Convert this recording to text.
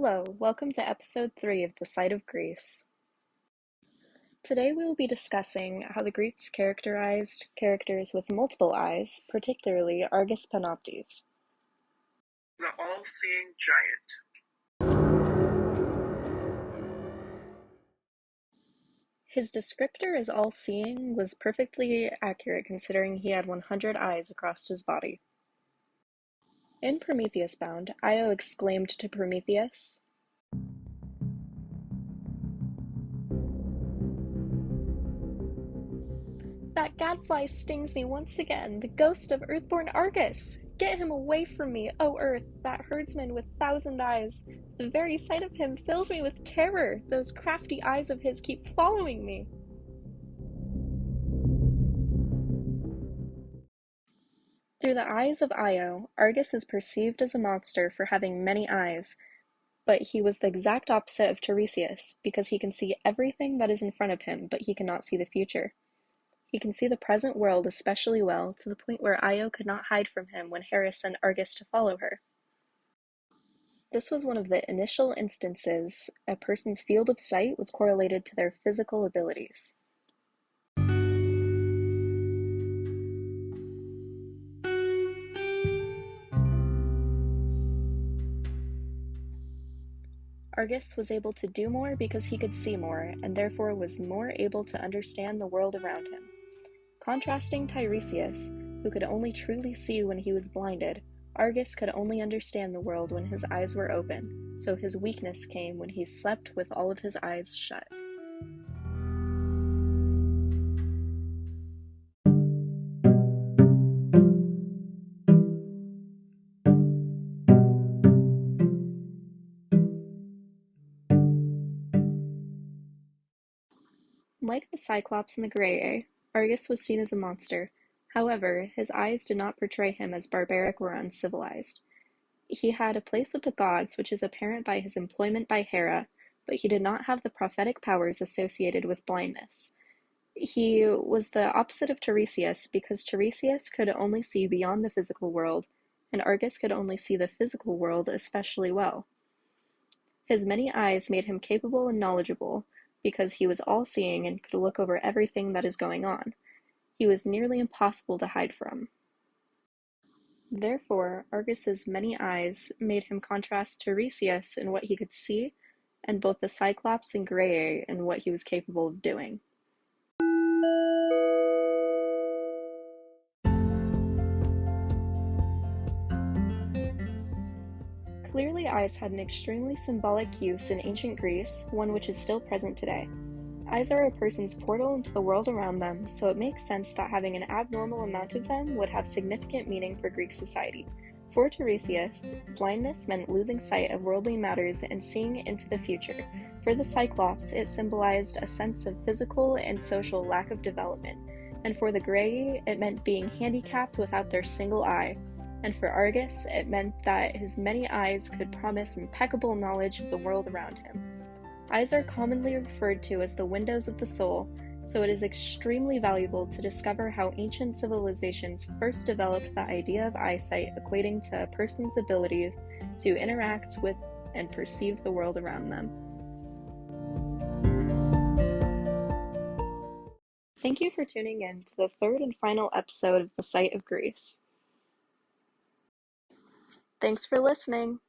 Hello, welcome to episode 3 of The Sight of Greece. Today we will be discussing how the Greeks characterized characters with multiple eyes, particularly Argus Panoptes. The all-seeing giant. His descriptor as all-seeing was perfectly accurate considering he had 100 eyes across his body. In Prometheus Bound, Io exclaimed to Prometheus, "That gadfly stings me once again, the ghost of Earthborn Argus! Get him away from me, O Earth, that herdsman with 1,000 eyes! The very sight of him fills me with terror, those crafty eyes of his keep following me!" Through the eyes of Io, Argus is perceived as a monster for having many eyes, but he was the exact opposite of Tiresias, because he can see everything that is in front of him, but he cannot see the future. He can see the present world especially well, to the point where Io could not hide from him when Hera sent Argus to follow her. This was one of the initial instances a person's field of sight was correlated to their physical abilities. Argus was able to do more because he could see more, and therefore was more able to understand the world around him. Contrasting Tiresias, who could only truly see when he was blinded, Argus could only understand the world when his eyes were open, so his weakness came when he slept with all of his eyes shut. Like the Cyclops and the Graeae, Argus was seen as a monster. However, his eyes did not portray him as barbaric or uncivilized. He had a place with the gods, which is apparent by his employment by Hera, but he did not have the prophetic powers associated with blindness. He was the opposite of Tiresias because Tiresias could only see beyond the physical world, and Argus could only see the physical world especially well. His many eyes made him capable and knowledgeable, because he was all-seeing and could look over everything that is going on. He was nearly impossible to hide from. Therefore, Argus's many eyes made him contrast Tiresias in what he could see, and both the Cyclops and Graeae in what he was capable of doing. Clearly, eyes had an extremely symbolic use in ancient Greece, one which is still present today. Eyes are a person's portal into the world around them, so it makes sense that having an abnormal amount of them would have significant meaning for Greek society. For Tiresias, blindness meant losing sight of worldly matters and seeing into the future. For the Cyclops, it symbolized a sense of physical and social lack of development, and for the Graeae, it meant being handicapped without their single eye. And for Argus, it meant that his many eyes could promise impeccable knowledge of the world around him. Eyes are commonly referred to as the windows of the soul, so it is extremely valuable to discover how ancient civilizations first developed the idea of eyesight equating to a person's abilities to interact with and perceive the world around them. Thank you for tuning in to the third and final episode of The Sight of Greece. Thanks for listening!